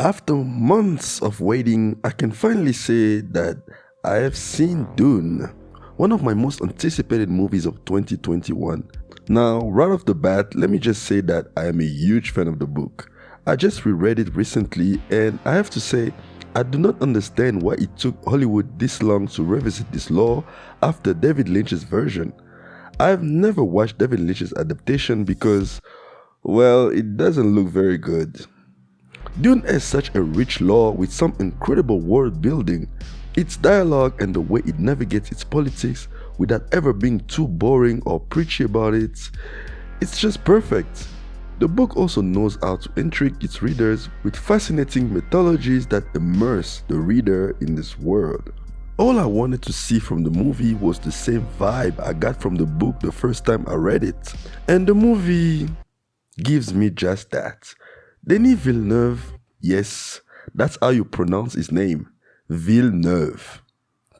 After months of waiting, I can finally say that I have seen Dune, one of my most anticipated movies of 2021. Now, right off the bat, let me just say that I am a huge fan of the book. I just reread it recently and I have to say, I do not understand why it took Hollywood this long to revisit this lore after David Lynch's version. I have never watched David Lynch's adaptation because, well, it doesn't look very good. Dune has such a rich lore with some incredible world building. Its dialogue and the way it navigates its politics without ever being too boring or preachy about it, it's just perfect. The book also knows how to intrigue its readers with fascinating mythologies that immerse the reader in this world. All I wanted to see from the movie was the same vibe I got from the book the first time I read it. And the movie gives me just that. Denis Villeneuve, yes, that's how you pronounce his name, Villeneuve.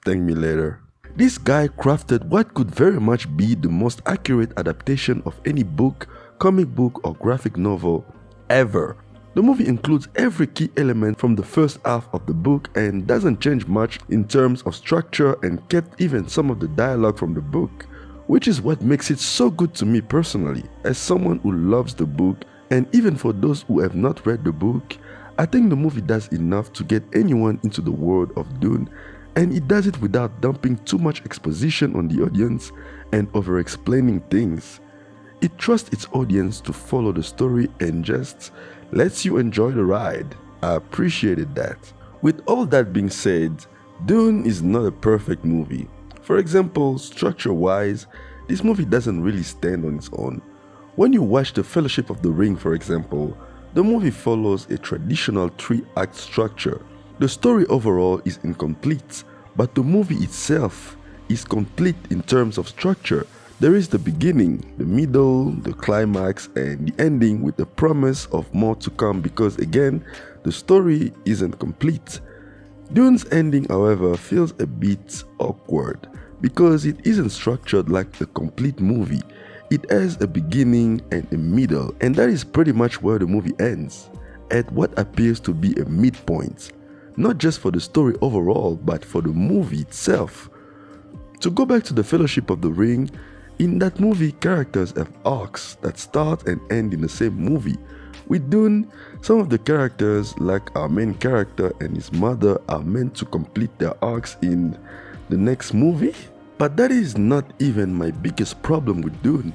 Thank me later. This guy crafted what could very much be the most accurate adaptation of any book, comic book or graphic novel ever. The movie includes every key element from the first half of the book and doesn't change much in terms of structure and kept even some of the dialogue from the book, which is what makes it so good to me personally, as someone who loves the book. And even for those who have not read the book, I think the movie does enough to get anyone into the world of Dune, and it does it without dumping too much exposition on the audience and over-explaining things. It trusts its audience to follow the story and just lets you enjoy the ride. I appreciated that. With all that being said, Dune is not a perfect movie. For example, structure-wise, this movie doesn't really stand on its own. When you watch The Fellowship of the Ring, for example, the movie follows a traditional 3-act structure. The story overall is incomplete, but the movie itself is complete in terms of structure. There is the beginning, the middle, the climax, and the ending with the promise of more to come because again, the story isn't complete. Dune's ending, however, feels a bit awkward because it isn't structured like a complete movie. It has a beginning and a middle, and that is pretty much where the movie ends, at what appears to be a midpoint, not just for the story overall, but for the movie itself. To go back to The Fellowship of the Ring, in that movie, characters have arcs that start and end in the same movie. With Dune, some of the characters, like our main character and his mother, are meant to complete their arcs in the next movie. But that is not even my biggest problem with Dune.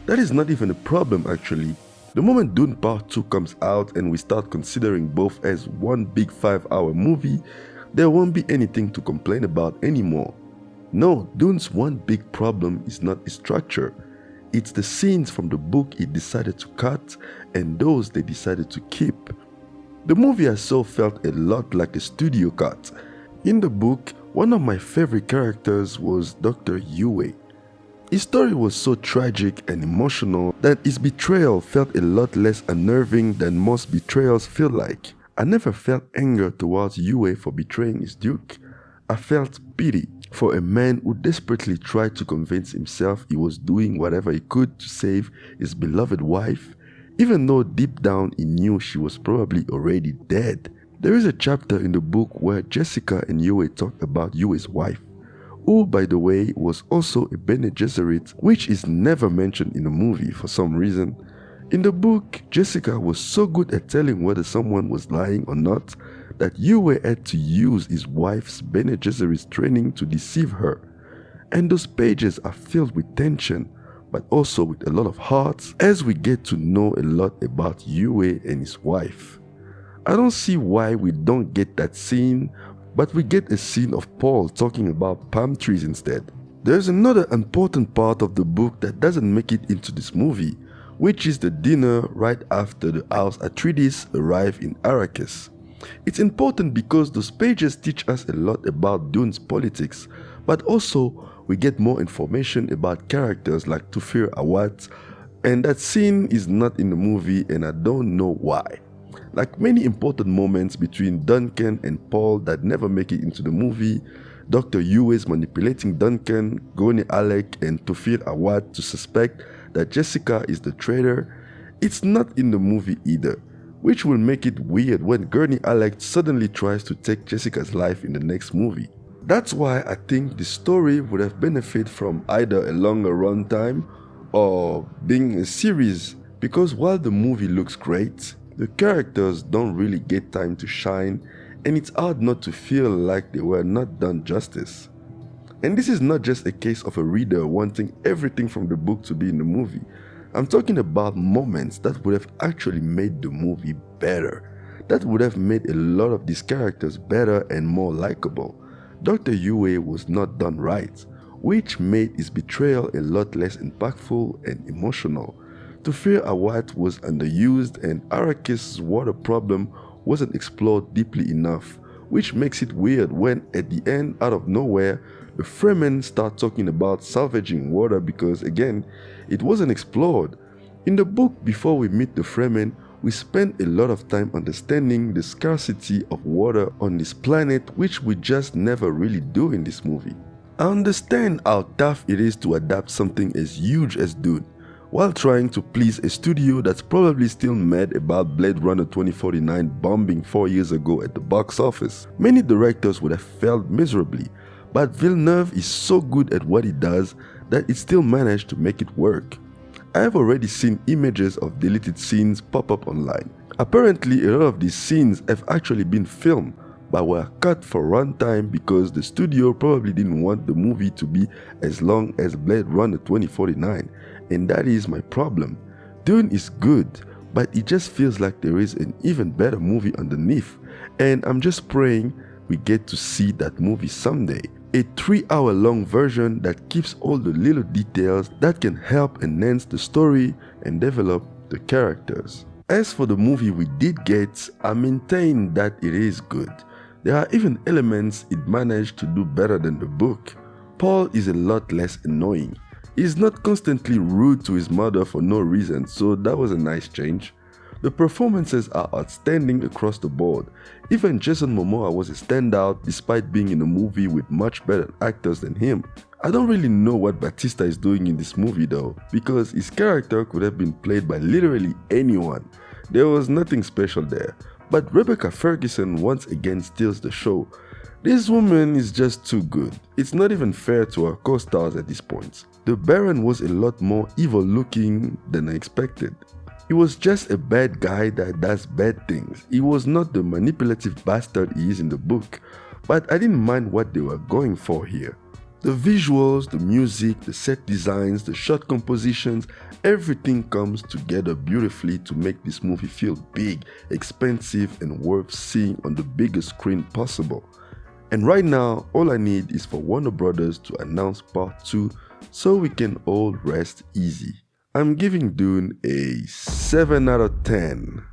That is not even a problem actually. The moment Dune Part 2 comes out and we start considering both as one big 5-hour movie, there won't be anything to complain about anymore. No, Dune's one big problem is not its structure. It's the scenes from the book it decided to cut and those they decided to keep. The movie I saw felt a lot like a studio cut. In the book, one of my favorite characters was Dr. Yue. His story was so tragic and emotional that his betrayal felt a lot less unnerving than most betrayals feel like. I never felt anger towards Yue for betraying his duke. I felt pity for a man who desperately tried to convince himself he was doing whatever he could to save his beloved wife, even though deep down he knew she was probably already dead. There is a chapter in the book where Jessica and Yue talk about Yue's wife, who by the way was also a Bene Gesserit, which is never mentioned in the movie for some reason. In the book, Jessica was so good at telling whether someone was lying or not that Yue had to use his wife's Bene Gesserit training to deceive her. And those pages are filled with tension, but also with a lot of heart as we get to know a lot about Yue and his wife. I don't see why we don't get that scene, but we get a scene of Paul talking about palm trees instead. There's another important part of the book that doesn't make it into this movie, which is the dinner right after the House Atreides arrive in Arrakis. It's important because those pages teach us a lot about Dune's politics, but also we get more information about characters like Thufir Hawat, and that scene is not in the movie and I don't know why. Like many important moments between Duncan and Paul that never make it into the movie, Dr. Yue's manipulating Duncan, Goni Alec and Thufir Hawat to suspect that Jessica is the traitor, it's not in the movie either. which will make it weird when Gurney Alex suddenly tries to take Jessica's life in the next movie. That's why I think the story would have benefited from either a longer runtime or being a series, because while the movie looks great, the characters don't really get time to shine, and it's hard not to feel like they were not done justice. And this is not just a case of a reader wanting everything from the book to be in the movie. I'm talking about moments that would have actually made the movie better, that would have made a lot of these characters better and more likable. Dr. Yue was not done right, which made his betrayal a lot less impactful and emotional. Tufir Awad was underused, and Arrakis' water problem wasn't explored deeply enough, which makes it weird when at the end, out of nowhere, the Fremen start talking about salvaging water because, again, it wasn't explored. In the book, before we meet the Fremen, we spend a lot of time understanding the scarcity of water on this planet, which we just never really do in this movie. I understand how tough it is to adapt something as huge as Dune, while trying to please a studio that's probably still mad about Blade Runner 2049 bombing 4 years ago at the box office. Many directors would have failed miserably, but Villeneuve is so good at what he does that it still managed to make it work. I have already seen images of deleted scenes pop up online. Apparently, a lot of these scenes have actually been filmed, but were cut for runtime because the studio probably didn't want the movie to be as long as Blade Runner 2049, and that is my problem. Dune is good, but it just feels like there is an even better movie underneath, and I'm just praying we get to see that movie someday. A 3-hour-long version that keeps all the little details that can help enhance the story and develop the characters. As for the movie we did get, I maintain that it is good. There are even elements it managed to do better than the book. Paul is a lot less annoying. He's not constantly rude to his mother for no reason, so that was a nice change. The performances are outstanding across the board. Even Jason Momoa was a standout despite being in a movie with much better actors than him. I don't really know what Batista is doing in this movie though, because his character could have been played by literally anyone. There was nothing special there. But Rebecca Ferguson once again steals the show. This woman is just too good. It's not even fair to her co-stars at this point. The Baron was a lot more evil looking than I expected. He was just a bad guy that does bad things. He was not the manipulative bastard he is in the book, but I didn't mind what they were going for here. The visuals, the music, the set designs, the shot compositions, everything comes together beautifully to make this movie feel big, expensive, and worth seeing on the biggest screen possible. And right now, all I need is for Warner Brothers to announce part 2 so we can all rest easy. I'm giving Dune a 7 out of 10.